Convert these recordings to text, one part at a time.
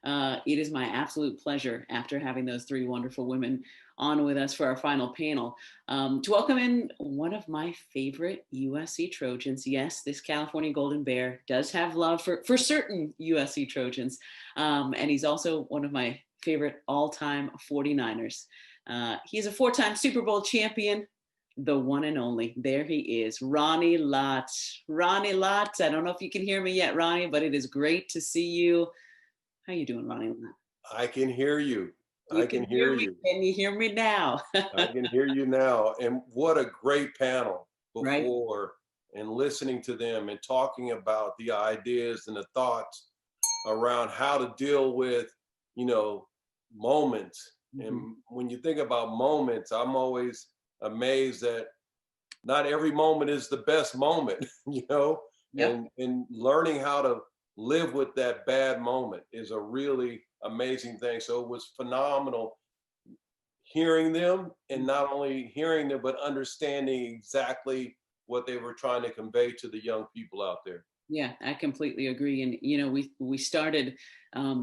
It is my absolute pleasure, after having those three wonderful women on with us for our final panel, to welcome in one of my favorite USC Trojans. Yes, this California Golden Bear does have love for certain USC Trojans, and he's also one of my favorite all-time 49ers. He's a four-time Super Bowl champion, the one and only. There he is, Ronnie Lott. Ronnie Lott, I don't know if you can hear me yet, Ronnie, but it is great to see you. How you doing, Ronnie? I can hear you. You I can can hear hear me. you. Can you hear me now? I can hear you now. And what a great panel Right? before, and listening to them and talking about the ideas and the thoughts around how to deal with, you know, moments. Mhm. And when you think about moments, I'm always amazed that not every moment is the best moment, you know, Yep. and learning how to live with that bad moment is a really amazing thing. So it was phenomenal hearing them, and not only hearing them but understanding exactly what they were trying to convey to the young people out there. Yeah, I completely agree. And we started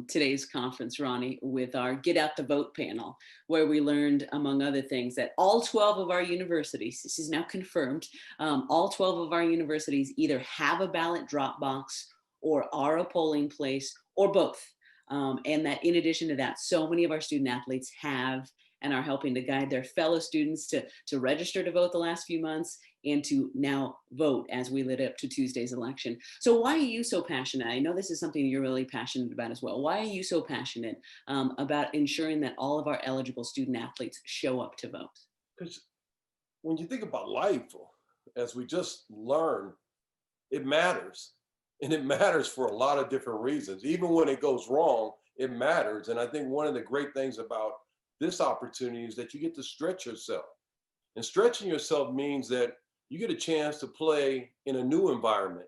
today's conference, Ronnie, with our Get Out the Vote panel, where we learned, among other things, that all 12 of our universities, this is now confirmed, all 12 of our universities either have a ballot drop box or are a polling place or both. And that in addition to that, so many of our student athletes have and are helping to guide their fellow students to register to vote the last few months and to now vote as we led up to Tuesday's election. So why are you so passionate? I know this is something you're really passionate about as well. Why are you so passionate about ensuring that all of our eligible student athletes show up to vote? Because when you think about life, as we just learned, it matters. And it matters for a lot of different reasons. Even when it goes wrong, it matters. And I think one of the great things about this opportunity is that you get to stretch yourself. And stretching yourself means that you get a chance to play in a new environment.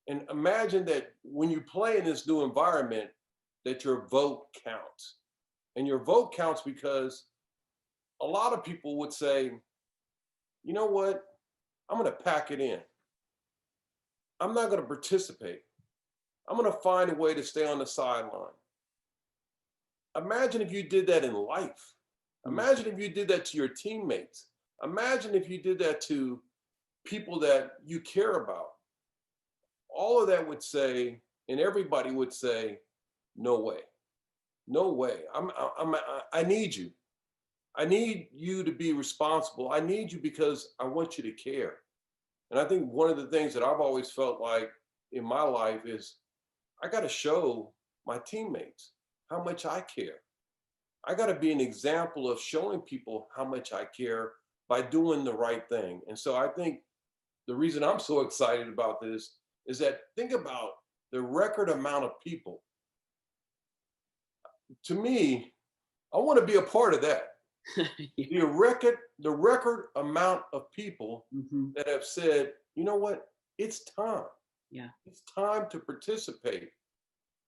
And imagine that when you play in this new environment, that your vote counts. And your vote counts because a lot of people would say, you know what? I'm going to pack it in. I'm not going to participate. I'm going to find a way to stay on the sideline. Imagine if you did that in life. Imagine if you did that to your teammates. Imagine if you did that to people that you care about. All of that would say, and everybody would say, no way, no way. I need you. I need you to be responsible. I need you because I want you to care. And I think one of the things that I've always felt like in my life is I got to show my teammates how much I care. I got to be an example of showing people how much I care by doing the right thing. And so I think the reason I'm so excited about this is that think about the record amount of people. To me, I want to be a part of that. The record amount of people Mhm. that have said, you know what, it's time. Yeah. It's time to participate.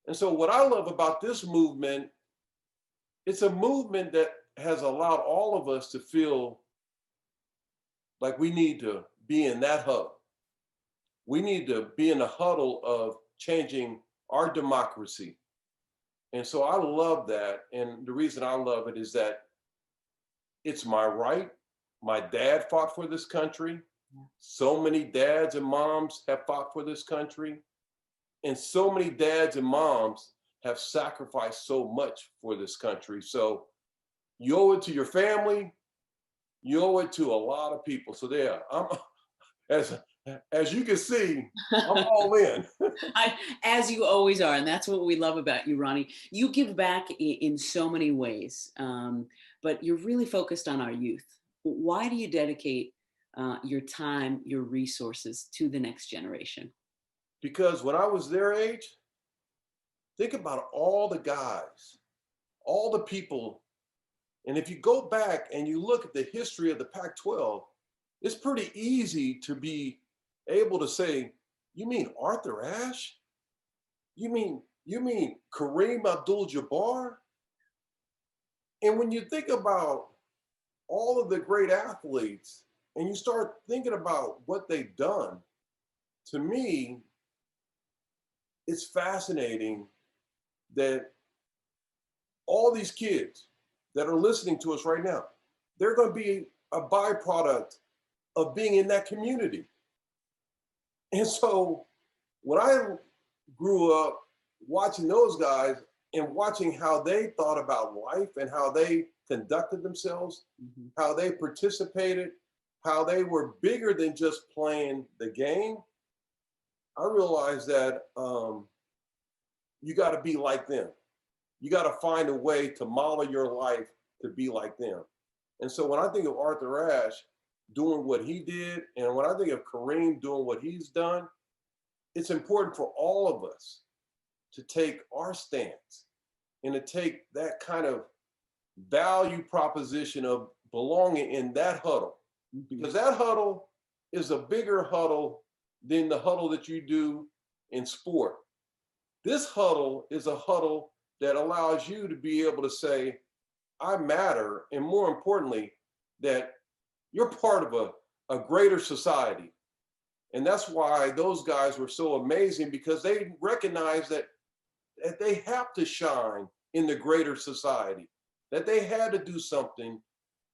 And so what I love about this movement, it's a movement that has allowed all of us to feel like we need to be in that hub. We need to be in the huddle of changing our democracy. And so I love that. And the reason I love it is that it's my right. My dad fought for this country. Yeah. So many dads and moms have fought for this country. And so many dads and moms have sacrificed so much for this country. So you owe it to your family. You owe it to a lot of people. So there, I'm as as you can see, I'm all in. As you always are, and that's what we love about you, Ronnie. You give back in so many ways, but you're really focused on our youth. Why do you dedicate your time, your resources to the next generation? Because when I was their age, think about all the guys, all the people. And if you go back and you look at the history of the Pac 12, it's pretty easy to be able to say, you mean Arthur Ashe? You mean Kareem Abdul-Jabbar? And when you think about all of the great athletes and you start thinking about what they've done, to me, it's fascinating that all these kids that are listening to us right now, they're going to be a byproduct of being in that community. And so when I grew up watching those guys and watching how they thought about life and how they conducted themselves, how they participated, how they were bigger than just playing the game, I realized that you got to be like them. You got to find a way to model your life to be like them. And so when I think of Arthur Ashe doing what he did, and when I think of Kareem doing what he's done, it's important for all of us to take our stance and to take that kind of value proposition of belonging in that huddle. Because that huddle is a bigger huddle than the huddle that you do in sport. This huddle is a huddle that allows you to be able to say, I matter, and more importantly, that you're part of a greater society. And that's why those guys were so amazing, because they recognized that they have to shine in the greater society, that they had to do something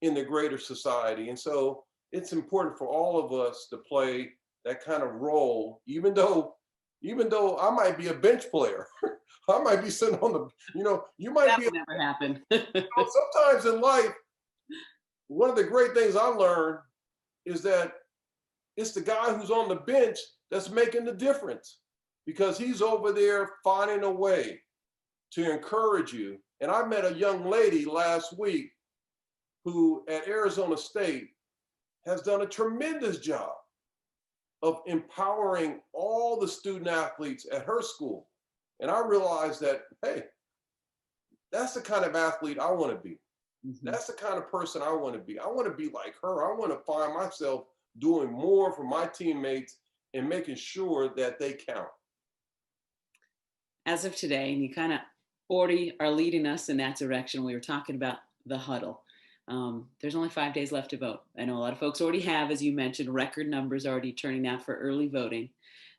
in the greater society. And so it's important for all of us to play that kind of role, even though I might be a bench player. I might be sitting on the, you might that be. That would never happen. Sometimes in life, one of the great things I learned is that it's the guy who's on the bench that's making the difference, because he's over there finding a way to encourage you. And I met a young lady last week who at Arizona State has done a tremendous job of empowering all the student athletes at her school. And I realized that, hey, that's the kind of athlete I want to be. That's the kind of person I want to be. I want to be like her. I want to find myself doing more for my teammates and making sure that they count. As of today, and you kind of already are leading us in that direction. We were talking about the huddle. There's only 5 days left to vote. I know a lot of folks already have, as you mentioned, record numbers already turning out for early voting.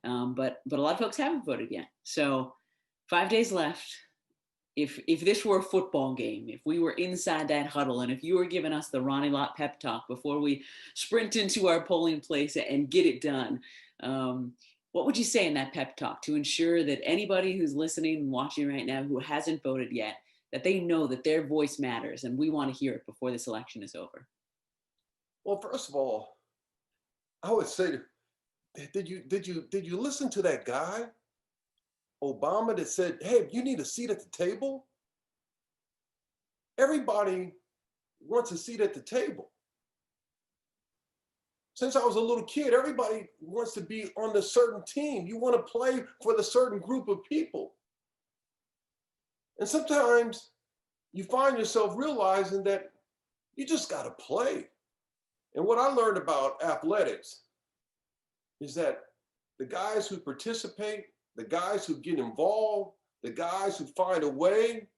But a lot of folks haven't voted yet. So 5 days left. If this were a football game, if we were inside that huddle, and if you were giving us the Ronnie Lott pep talk before we sprint into our polling place and get it done, what would you say in that pep talk to ensure that anybody who's listening and watching right now who hasn't voted yet, that they know that their voice matters and we want to hear it before this election is over? Well, first of all, I would say, did you listen to that guy, Obama, that said, hey, you need a seat at the table? Everybody wants a seat at the table. Since I was a little kid, everybody wants to be on the certain team. You want to play for the certain group of people. And sometimes you find yourself realizing that you just got to play. And what I learned about athletics is that the guys who participate, the guys who get involved, the guys who find a way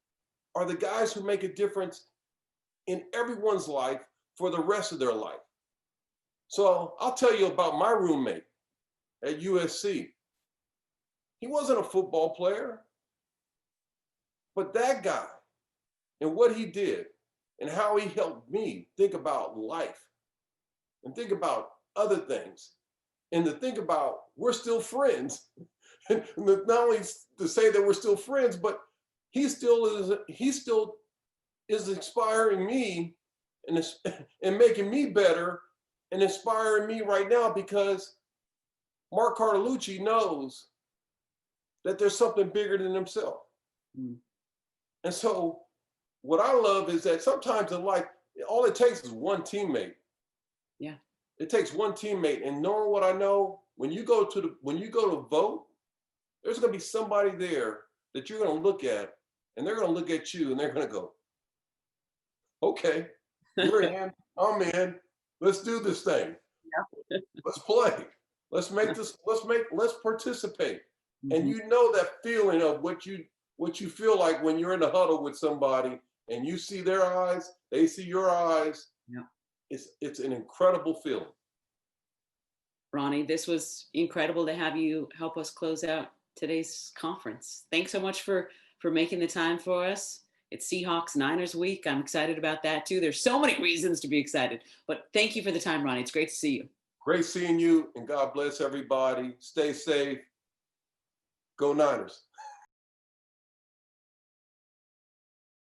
are the guys who make a difference in everyone's life for the rest of their life. So I'll tell you about my roommate at USC. He wasn't a football player, but that guy and what he did and how he helped me think about life and think about other things and to think about we're still friends. And not only to say that we're still friends, but he still is inspiring me and making me better and inspiring me right now, because Mark Cartolucci knows that there's something bigger than himself. And so what I love is that sometimes in life, all it takes is one teammate. Yeah. It takes one teammate. And knowing what I know, when you go to vote, there's going to be somebody there that you're going to look at, and they're going to look at you and they're going to go, okay, you're in, I'm in. Let's do this thing. Yeah. Let's play. Let's participate. And you know that feeling of what you feel like when you're in the huddle with somebody and you see their eyes, they see your eyes. Yeah. It's an incredible feeling. Ronnie, this was incredible to have you help us close out today's conference. Thanks so much for making the time for us. It's Seahawks Niners week. I'm excited about that too. There's so many reasons to be excited. But thank you for the time, Ronnie. It's great to see you. Great seeing you, and God bless everybody. Stay safe. Go Niners.